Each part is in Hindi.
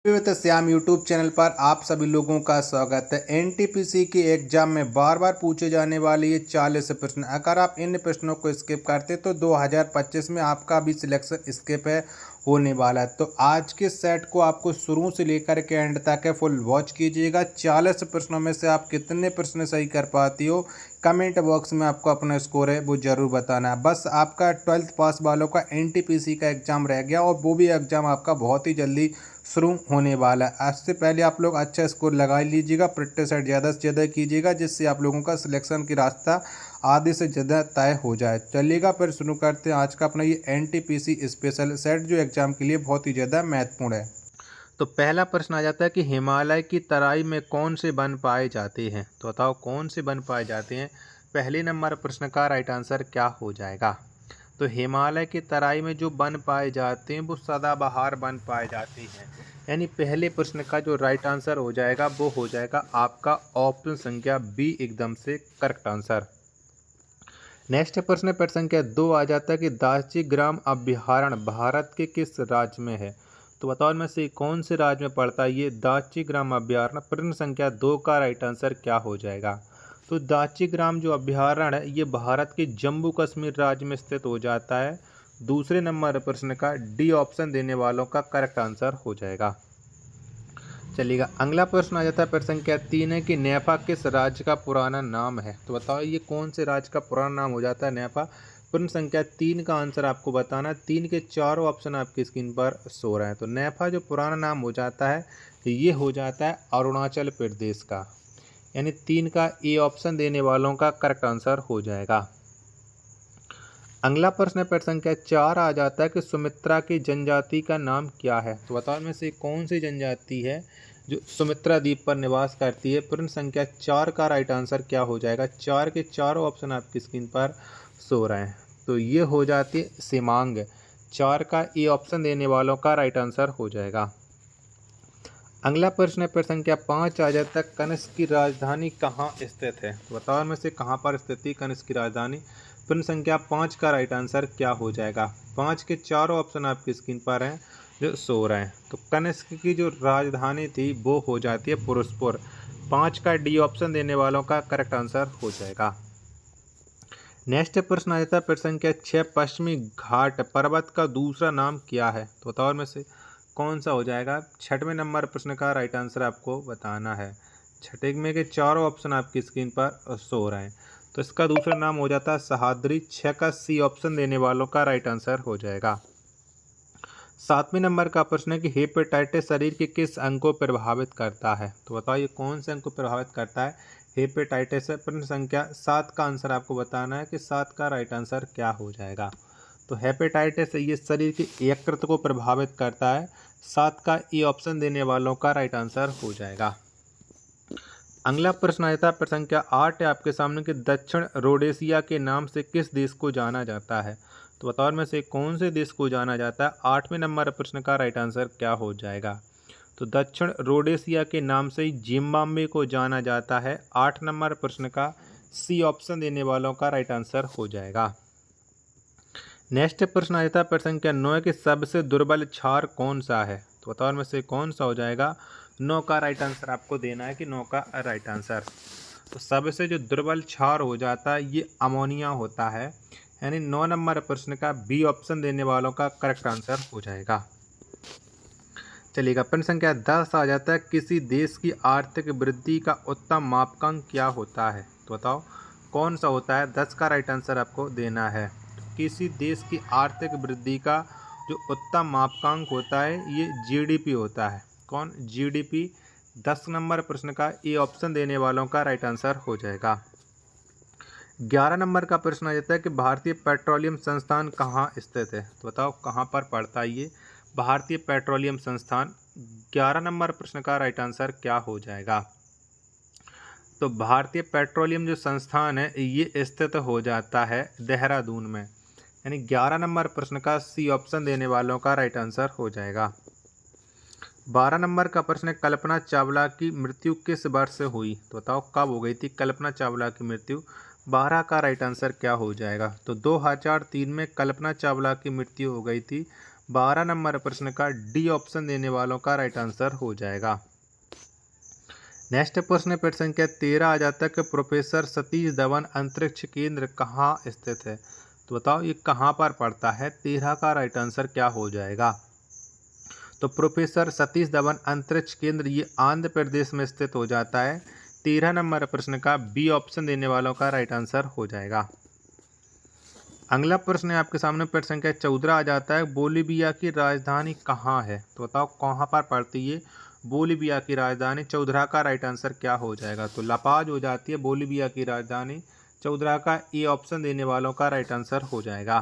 विविध श्याम यूट्यूब चैनल पर आप सभी लोगों का स्वागत है। एनटीपीसी की एग्जाम में बार बार पूछे जाने वाले ये 40 प्रश्न, अगर आप इन प्रश्नों को स्किप करते तो 2025 में आपका भी सिलेक्शन स्किप होने वाला है। तो आज के सेट को आपको शुरू से लेकर के एंड तक है फुल वॉच कीजिएगा। 40 प्रश्नों में से आप कितने प्रश्न सही कर पाती हो, कमेंट बॉक्स में आपको अपना स्कोर है वो जरूर बताना है। बस आपका 12th पास वालों का एनटीपीसी का एग्ज़ाम रह गया और वो भी एग्ज़ाम आपका बहुत ही जल्दी शुरू होने वाला है। आज से पहले आप लोग अच्छा स्कोर लगा लीजिएगा, प्रैक्टिस ज़्यादा से ज़्यादा कीजिएगा, जिससे आप लोगों का सिलेक्शन की रास्ता आधे से ज़्यादा तय हो जाए। चलिएगा फिर शुरू करते हैं आज का अपना ये एनटीपीसी स्पेशल सेट, जो एग्ज़ाम के लिए बहुत ही ज़्यादा महत्वपूर्ण है। तो पहला प्रश्न आ जाता है कि हिमालय की तराई में कौन से वन पाए जाते हैं। तो बताओ कौन से वन पाए जाते हैं। पहले नंबर प्रश्न का राइट आंसर क्या हो जाएगा। तो हिमालय की तराई में जो वन पाए जाते हैं वो सदाबहार वन पाए जाते हैं। यानी पहले प्रश्न का जो राइट आंसर हो जाएगा वो हो जाएगा आपका ऑप्शन संख्या बी, एकदम से करेक्ट आंसर। नेक्स्ट प्रश्न पर संख्या 2 आ जाता है कि दाची ग्राम अभ्यारण्य भारत के किस राज्य में है। तो बताओ इनमें से कौन से राज्य में पड़ता है ये दाची ग्राम अभ्यारण्य। प्रश्न संख्या 2 का राइट आंसर क्या हो जाएगा। तो दाची ग्राम जो अभ्यारण्य है ये भारत के जम्मू कश्मीर राज्य में स्थित हो जाता है। दूसरे नंबर प्रश्न का डी ऑप्शन देने वालों का करेक्ट आंसर हो जाएगा। चलिएगा अगला प्रश्न आ जाता है प्रश्न संख्या 3 है कि नेपा किस राज्य का पुराना नाम है। तो बताओ ये कौन से राज्य का पुराना नाम हो जाता है नेपा। प्रश्न संख्या 3 का आंसर आपको बताना। 3 के चारों ऑप्शन आपकी स्क्रीन पर सो रहे हैं। तो नेपा जो पुराना नाम हो जाता है ये हो जाता है अरुणाचल प्रदेश का। यानी 3 का ए ऑप्शन देने वालों का करेक्ट आंसर हो जाएगा। अगला प्रश्न प्रश्न संख्या 4 आ जाता है कि सुमित्रा की जनजाति का नाम क्या है। तो बताओ इनमें से कौन सी जनजाति है जो सुमित्रा द्वीप पर निवास करती है। प्रश्न संख्या 4 का राइट आंसर क्या हो जाएगा। 4 के चारों ऑप्शन आपकी स्क्रीन पर सो रहे हैं। तो ये हो जाती है सिमांग। 4 का ए ऑप्शन देने वालों का राइट आंसर हो जाएगा। अगला प्रश्न प्रश्न संख्या 5 आ जाता है कनिष्क की राजधानी कहाँ स्थित है। तो बताओ इनमें से कहाँ पर स्थित है कनिष्क की राजधानी। प्रश्न संख्या 5 का राइट आंसर क्या हो जाएगा। 5 के चारों ऑप्शन आपकी स्क्रीन पर हैं जो सो रहे हैं। तो कनिष्क की जो राजधानी थी वो हो जाती है पुरुषपुर। 5 का डी ऑप्शन देने वालों का करेक्ट आंसर हो जाएगा। नेक्स्ट प्रश्न आ जाता है प्रश्न संख्या 6 पश्चिमी घाट पर्वत का दूसरा नाम क्या है। तो बताओ इनमें से कौन सा हो जाएगा। 6वें नंबर प्रश्न का राइट आंसर आपको बताना है। 6 में के चारों ऑप्शन आपकी स्क्रीन पर सो रहे हैं। तो इसका दूसरा नाम हो जाता है सहाद्री। 6 का सी ऑप्शन देने वालों का राइट आंसर हो जाएगा। 7वें नंबर का प्रश्न है कि हेपेटाइटिस शरीर के किस अंग को प्रभावित करता है। तो बताओ ये कौन से अंग को प्रभावित करता है। हेपेटाइटिस प्रश्न संख्या 7 का आंसर आपको बताना है कि 7 का राइट आंसर क्या हो जाएगा। तो हेपेटाइटिस ये शरीर के यकृत को प्रभावित करता है। 7 का ई ऑप्शन देने वालों का राइट आंसर हो जाएगा। अगला प्रश्न आता है प्रश्न संख्या 8 है आपके सामने कि दक्षिण रोडेशिया के नाम से किस देश को जाना जाता है। तो बताओ इनमें से कौन से देश को जाना जाता है। 8वें नंबर प्रश्न का राइट आंसर क्या हो जाएगा। तो दक्षिण रोडेशिया के नाम से ही जिम्बाब्वे को जाना जाता है। 8 नंबर प्रश्न का सी ऑप्शन देने वालों का राइट आंसर हो जाएगा। नेक्स्ट प्रश्न आ जाता है प्रश्न संख्या 9 कि सबसे दुर्बल क्षार कौन सा है। तो बताओ इनमें से कौन सा हो जाएगा। 9 का राइट आंसर आपको देना है कि 9 का राइट आंसर। तो सबसे जो दुर्बल क्षार हो जाता है ये अमोनिया होता है। यानी 9 नंबर प्रश्न का बी ऑप्शन देने वालों का करेक्ट आंसर हो जाएगा। चलिएगा प्रश्न संख्या 10 आ जाता है किसी देश की आर्थिक वृद्धि का उत्तम मापकांक क्या होता है। तो बताओ कौन सा होता है। 10 का राइट आंसर आपको देना है। किसी देश की आर्थिक वृद्धि का जो उत्तम मापकांक होता है ये जीडीपी होता है। कौन जीडीपी। 10 नंबर प्रश्न का ए ऑप्शन देने वालों का राइट आंसर हो जाएगा। 11 नंबर का प्रश्न आ जाता है कि भारतीय पेट्रोलियम संस्थान कहाँ स्थित है। तो बताओ कहाँ पर पड़ता है ये भारतीय पेट्रोलियम संस्थान। 11 नंबर प्रश्न का राइट आंसर क्या हो जाएगा। तो भारतीय पेट्रोलियम जो संस्थान है ये स्थित हो जाता है देहरादून में। यानी 11 नंबर प्रश्न का सी ऑप्शन देने वालों का राइट आंसर हो जाएगा। 12 नंबर का प्रश्न है कल्पना चावला की मृत्यु किस वर्ष से हुई। तो बताओ कब हो गई थी कल्पना चावला की मृत्यु। 12 का राइट आंसर क्या हो जाएगा। तो 2003 में कल्पना चावला की मृत्यु हो गई थी। 12 नंबर प्रश्न का डी ऑप्शन देने वालों का राइट आंसर हो जाएगा। नेक्स्ट प्रश्न प्रश्न संख्या 13 आ जाता है कि प्रोफेसर सतीश धवन अंतरिक्ष केंद्र कहाँ स्थित है। तो बताओ ये कहाँ पर पड़ता है। 13 का राइट आंसर क्या हो जाएगा। तो प्रोफेसर सतीश धवन अंतरिक्ष केंद्र ये आंध्र प्रदेश में स्थित हो जाता है। 13 नंबर प्रश्न का बी ऑप्शन देने वालों का राइट आंसर हो जाएगा। अगला प्रश्न है आपके सामने प्रश्न संख्या 14 आ जाता है, बोलीविया की राजधानी कहाँ है। तो बताओ कहाँ पर पड़ती है बोलीविया की राजधानी। 14 का राइट आंसर क्या हो जाएगा। तो लापाज हो जाती है बोलीविया की राजधानी। 14 का ए ऑप्शन देने वालों का राइट आंसर हो जाएगा।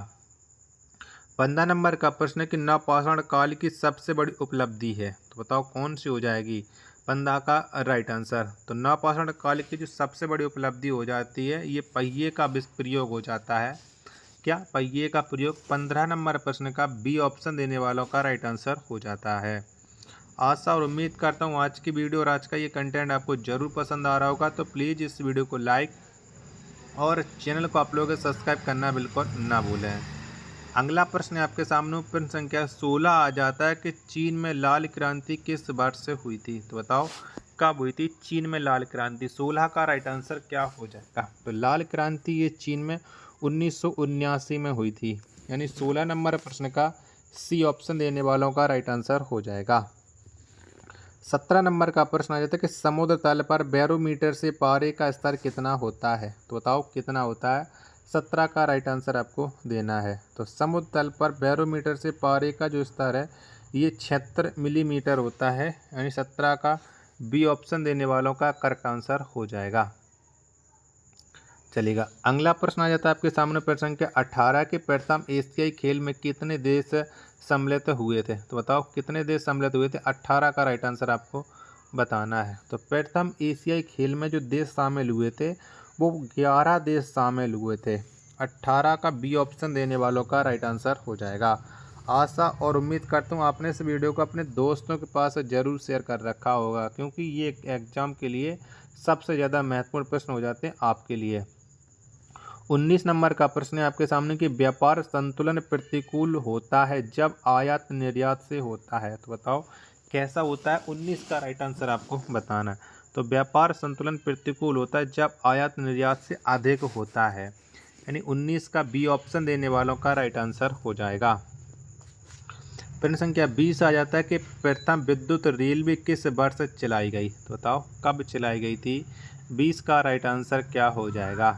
15 नंबर का प्रश्न है कि नवपाषाण काल की सबसे बड़ी उपलब्धि है। तो बताओ कौन सी हो जाएगी। 15 का राइट आंसर। तो नवपाषाण काल की जो सबसे बड़ी उपलब्धि हो जाती है ये पहिए का प्रयोग हो जाता है। क्या पहिए का प्रयोग। 15 नंबर प्रश्न का बी ऑप्शन देने वालों का राइट आंसर हो जाता है। आशा और उम्मीद करता हूँ आज की वीडियो और आज का ये कंटेंट आपको जरूर पसंद आ रहा होगा। तो प्लीज़ इस वीडियो को लाइक और चैनल को आप लोगों को सब्सक्राइब करना बिल्कुल ना भूलें। अगला प्रश्न आपके सामने प्रश्न संख्या 16 आ जाता है कि चीन में लाल क्रांति किस वर्ष से हुई थी। तो बताओ कब हुई थी चीन में लाल क्रांति। 16 का राइट आंसर क्या हो जाएगा। तो लाल क्रांति ये चीन में 1979 में हुई थी। यानी 16 नंबर प्रश्न का सी ऑप्शन देने वालों का राइट आंसर हो जाएगा। 17 नंबर का प्रश्न आ जाता है कि समुद्र तल पर बैरोमीटर से पारे का स्तर कितना होता है। तो बताओ कितना होता है। 17 का राइट आंसर आपको देना है। तो समुद्र तल पर बैरोमीटर से पारे का जो स्तर है ये 76 मिलीमीटर होता है। यानी 17 का बी ऑप्शन देने वालों का करेक्ट आंसर हो जाएगा। चलेगा। अगला प्रश्न आ जाता है आपके सामने प्रश्न संख्या 18 के प्रथम एशियाई खेल में कितने देश सम्मिलित हुए थे। तो बताओ कितने देश सम्मिलित हुए थे। 18 का राइट आंसर आपको बताना है। तो प्रथम एशियाई खेल में जो देश शामिल हुए थे वो 11 देश शामिल हुए थे। 18 का बी ऑप्शन देने वालों का राइट आंसर हो जाएगा। आशा और उम्मीद करता हूँ आपने इस वीडियो को अपने दोस्तों के पास ज़रूर शेयर कर रखा होगा, क्योंकि ये एग्ज़ाम के लिए सबसे ज़्यादा महत्वपूर्ण प्रश्न हो जाते हैं आपके लिए। 19 नंबर का प्रश्न है आपके सामने कि व्यापार संतुलन प्रतिकूल होता है जब आयात निर्यात से होता है। तो बताओ कैसा होता है। 19 का राइट आंसर आपको बताना है। तो व्यापार संतुलन प्रतिकूल होता है जब आयात निर्यात से अधिक होता है। यानी 19 का बी ऑप्शन देने वालों का राइट आंसर हो जाएगा। प्रश्न संख्या 20 आ जाता है कि प्रथम विद्युत रेलवे किस वर्ष चलाई गई। तो बताओ कब चलाई गई थी। 20 का राइट आंसर क्या हो जाएगा।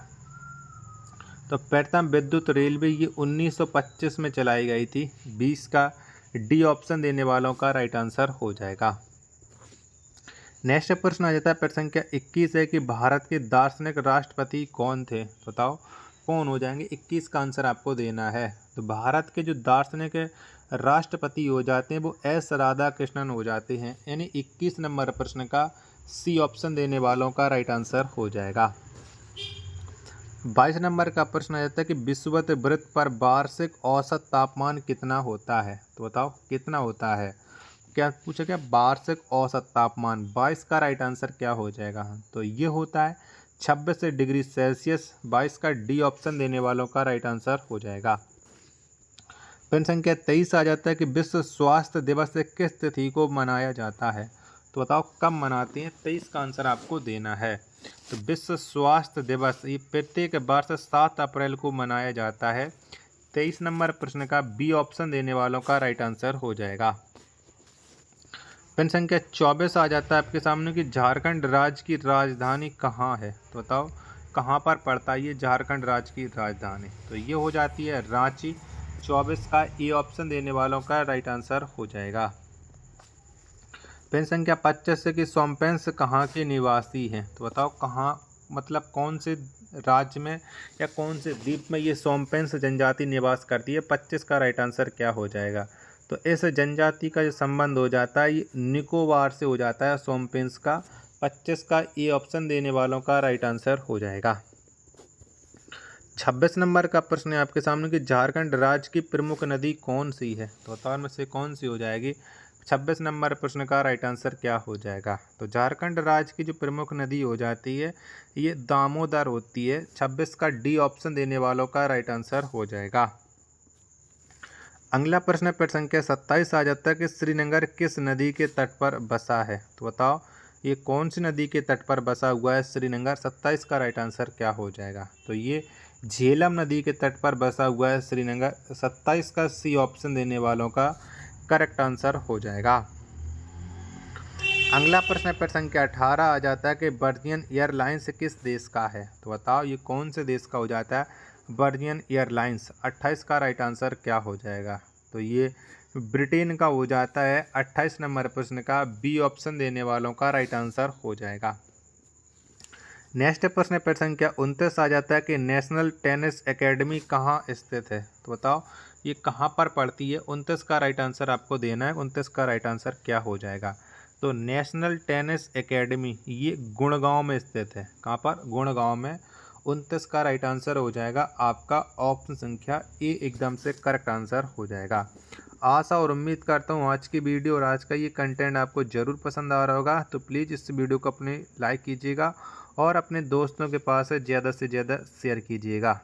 तो प्रथम विद्युत रेलवे ये 1925 में चलाई गई थी। 20 का डी ऑप्शन देने वालों का राइट आंसर हो जाएगा। नेक्स्ट प्रश्न आ जाता है प्रश्न संख्या 21 है कि भारत के दार्शनिक राष्ट्रपति कौन थे। बताओ कौन हो जाएंगे। 21 का आंसर आपको देना है। तो भारत के जो दार्शनिक राष्ट्रपति हो जाते हैं वो एस राधाकृष्णन हो जाते हैं। यानी 21 नंबर प्रश्न का सी ऑप्शन देने वालों का राइट आंसर हो जाएगा। 22 नंबर का प्रश्न आ जाता है कि विषुवत वृत्त पर वार्षिक औसत तापमान कितना होता है। तो बताओ कितना होता है। क्या पूछा क्या वार्षिक औसत तापमान। 22 का राइट आंसर क्या हो जाएगा। तो ये होता है 26 डिग्री सेल्सियस। 22 का डी ऑप्शन देने वालों का राइट आंसर हो जाएगा। प्रश्न संख्या 23 आ जाता है कि विश्व स्वास्थ्य दिवस किस तिथि को मनाया जाता है। तो बताओ कब मनाते हैं। 23 का आंसर आपको देना है। तो विश्व स्वास्थ्य दिवस ये प्रत्येक वर्ष 7 अप्रैल को मनाया जाता है। 23 नंबर प्रश्न का बी ऑप्शन देने वालों का राइट आंसर हो जाएगा। प्रश्न संख्या 24 आ जाता है आपके सामने कि झारखंड राज्य की राजधानी कहाँ है। तो बताओ कहाँ पर पड़ता है ये झारखंड राज्य की राजधानी। तो ये हो जाती है रांची। 24 का ए ऑप्शन देने वालों का राइट आंसर हो जाएगा। प्रश्न संख्या 25 से कि सोमपेंस कहाँ के निवासी हैं। तो बताओ कहाँ मतलब कौन से राज्य में या कौन से द्वीप में ये सोमपेंस जनजाति निवास करती है। 25 का राइट आंसर क्या हो जाएगा। तो इस जनजाति का जो संबंध हो जाता है ये निकोबार से हो जाता है सोमपेंस का। 25 का ए ऑप्शन देने वालों का राइट आंसर हो जाएगा। 26 नंबर का प्रश्न है आपके सामने कि झारखंड राज्य की प्रमुख नदी कौन सी है। तो बताओ में से कौन सी हो जाएगी। 26 नंबर प्रश्न का राइट आंसर क्या हो जाएगा। तो झारखंड राज्य की जो प्रमुख नदी हो जाती है ये दामोदर होती है। 26 का डी ऑप्शन देने वालों का राइट आंसर हो जाएगा। अगला प्रश्न है प्रश्न संख्या 27 आ जाता है कि श्रीनगर किस नदी के तट पर बसा है। तो बताओ ये कौन सी नदी के तट पर बसा हुआ है श्रीनगर। 27 का राइट आंसर क्या हो जाएगा। तो ये झेलम नदी के तट पर बसा हुआ है श्रीनगर। 27 का सी ऑप्शन देने वालों का करेक्ट आंसर हो जाएगा। अगला प्रश्न है प्रश्न संख्या 18 आ जाता है कि वर्जियन एयरलाइंस किस देश का है। तो बताओ ये कौन से देश का हो जाता है वर्जियन एयरलाइंस। 28 का राइट आंसर क्या हो जाएगा। तो ये ब्रिटेन का हो जाता है। 28 नंबर प्रश्न का बी ऑप्शन देने वालों का राइट आंसर हो जाएगा। नेक्स्ट प्रश्न प्रश्न संख्या 29 आ जाता है कि नेशनल टेनिस एकेडमी कहाँ स्थित है। तो बताओ ये कहाँ पर पड़ती है। 29 का राइट आंसर आपको देना है। 29 का राइट आंसर क्या हो जाएगा। तो नेशनल टेनिस एकेडमी ये गुड़गांव में स्थित है। कहाँ पर, गुड़गांव में। 29 का राइट आंसर हो जाएगा आपका ऑप्शन संख्या ए एकदम से करेक्ट आंसर हो जाएगा। आशा और उम्मीद करता हूँ आज की वीडियो और आज का ये कंटेंट आपको ज़रूर पसंद आ रहा होगा। तो प्लीज़ इस वीडियो को अपने लाइक कीजिएगा और अपने दोस्तों के पास ज़्यादा से ज़्यादा शेयर कीजिएगा।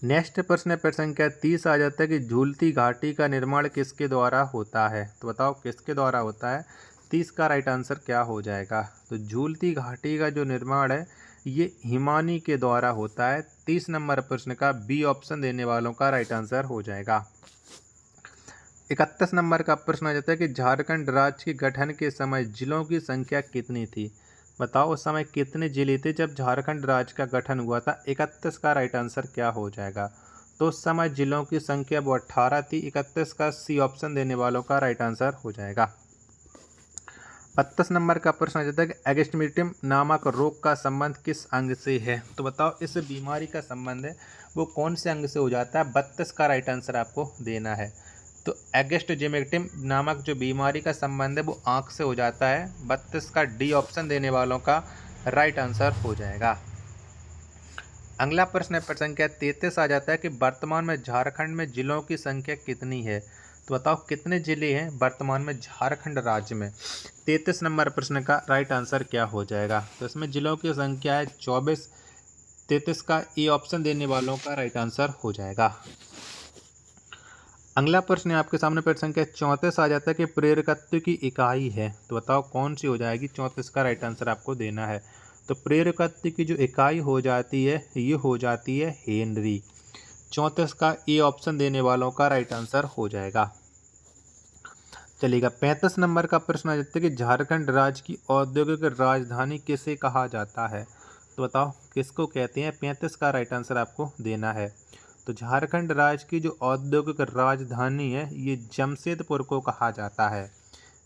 नेक्स्ट प्रश्न प्रश्न संख्या 30 आ जाता है कि झूलती घाटी का निर्माण किसके द्वारा होता है। तो बताओ किसके द्वारा होता है। 30 का राइट आंसर क्या हो जाएगा। तो झूलती घाटी का जो निर्माण है ये हिमानी के द्वारा होता है। 30 नंबर प्रश्न का बी ऑप्शन देने वालों का राइट आंसर हो जाएगा। 31 नंबर का प्रश्न आ जाता है कि झारखंड राज्य के गठन के समय जिलों की संख्या कितनी थी। बताओ उस समय कितने जिले थे जब झारखंड राज्य का गठन हुआ था। 31 का राइट आंसर क्या हो जाएगा। तो उस समय जिलों की संख्या वो 18 थी। 31 का सी ऑप्शन देने वालों का राइट आंसर हो जाएगा। 32 नंबर का प्रश्न आ जाता है कि एगस्टिग्मेटियम नामक रोग का संबंध किस अंग से है। तो बताओ इस बीमारी का संबंध है वो कौन से अंग से हो जाता है। 32 का राइट आंसर आपको देना है। तो एगस्टिग्मेटियम नामक जो बीमारी का संबंध है वो आँख से हो जाता है। 32 का डी ऑप्शन देने वालों का राइट आंसर हो जाएगा। अगला प्रश्न है प्रश्न संख्या 33 आ जाता है कि वर्तमान में झारखंड में जिलों की संख्या कितनी है। तो बताओ कितने जिले हैं वर्तमान में झारखंड राज्य में। 33 नंबर प्रश्न का राइट आंसर क्या हो जाएगा। तो इसमें जिलों की संख्या है 24। 33 का ए ऑप्शन देने वालों का राइट आंसर हो जाएगा। अगला प्रश्न आपके सामने प्रश्न संख्या 34 आ जाता है कि प्रेरकत्व की इकाई है। तो बताओ कौन सी हो जाएगी। 34 का राइट आंसर आपको देना है। तो प्रेरकत्व की जो इकाई हो जाती है ये हो जाती है हेनरी। 34 का ए ऑप्शन देने वालों का राइट आंसर हो जाएगा। चलिएगा 35 नंबर का प्रश्न आ जाता है कि झारखंड राज्य की औद्योगिक राजधानी किसे कहा जाता है। तो बताओ किसको कहते हैं। 35 का राइट आंसर आपको देना है। तो झारखंड राज्य की जो औद्योगिक राजधानी है ये जमशेदपुर को कहा जाता है।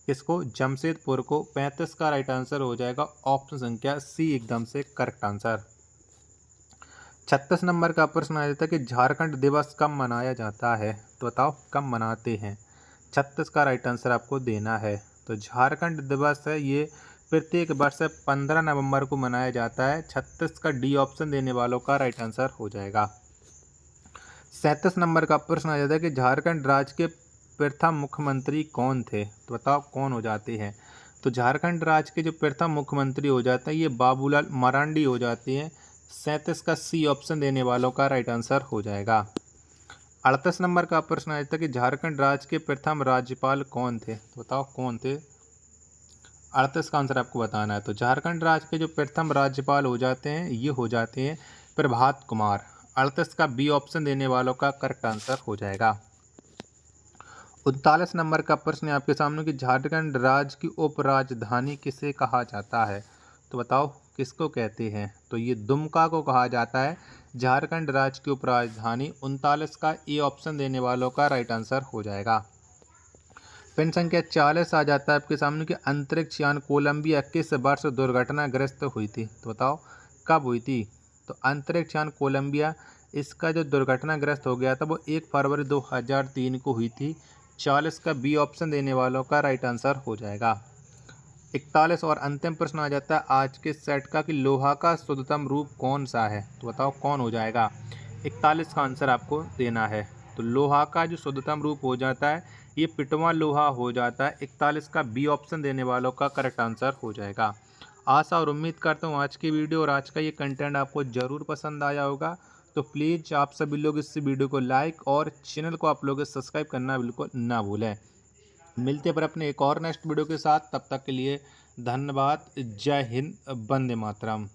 किसको, जमशेदपुर को। 35 का राइट आंसर हो जाएगा ऑप्शन संख्या सी एकदम से करेक्ट आंसर। 36 नंबर का प्रश्न आ जाता है कि झारखंड दिवस कब मनाया जाता है। तो बताओ कब मनाते हैं। 36 का राइट आंसर आपको देना है। तो झारखंड दिवस है ये प्रत्येक वर्ष 15 नवंबर को मनाया जाता है। 36 का डी ऑप्शन देने वालों का राइट आंसर हो जाएगा। 37 नंबर का प्रश्न आ जाता है कि झारखंड राज्य के प्रथम मुख्यमंत्री कौन थे। तो बताओ कौन हो जाते हैं। तो झारखंड राज्य के जो प्रथम मुख्यमंत्री हो जाते हैं ये बाबूलाल मरांडी हो जाते हैं। 37 का सी ऑप्शन देने वालों का राइट आंसर हो जाएगा। 38 नंबर का प्रश्न आ जाता है कि झारखंड राज्य के प्रथम राज्यपाल कौन थे। तो बताओ कौन थे। 38 का आंसर आपको बताना है। तो झारखंड राज्य के जो प्रथम राज्यपाल हो जाते हैं ये हो जाते हैं प्रभात कुमार। 38 का बी ऑप्शन देने वालों का करेक्ट आंसर हो जाएगा। 39 नंबर का प्रश्न है आपके सामने कि झारखंड राज्य की उपराजधानी किसे कहा जाता है। तो बताओ किसको कहते हैं। तो ये दुमका को कहा जाता है झारखंड राज्य की उपराजधानी। 39 का ए ऑप्शन देने वालों का राइट आंसर हो जाएगा। प्रश्न संख्या 40 आ जाता है आपके सामने कि अंतरिक्ष यान कोलंबिया किस वर्ष दुर्घटनाग्रस्त हुई थी। तो बताओ कब हुई थी। तो अंतरिक्ष यान कोलंबिया इसका जो दुर्घटनाग्रस्त हो गया था वो 1 फरवरी 2003 को हुई थी। 40 का बी ऑप्शन देने वालों का राइट आंसर हो जाएगा। 41 और अंतिम प्रश्न आ जाता है आज के सेट का कि लोहा का शुद्धतम रूप कौन सा है। तो बताओ कौन हो जाएगा। 41 का आंसर आपको देना है। तो लोहा का जो शुद्धतम रूप हो जाता है ये पिटवा लोहा हो जाता है। 41 का बी ऑप्शन देने वालों का करेक्ट आंसर हो जाएगा। आशा और उम्मीद करता हूँ आज की वीडियो और आज का ये कंटेंट आपको ज़रूर पसंद आया होगा। तो प्लीज़ आप सभी लोग इस वीडियो को लाइक और चैनल को आप लोग सब्सक्राइब करना बिल्कुल ना भूलें। मिलते हैं पर अपने एक और नेक्स्ट वीडियो के साथ, तब तक के लिए धन्यवाद। जय हिंद, वंदे मातरम।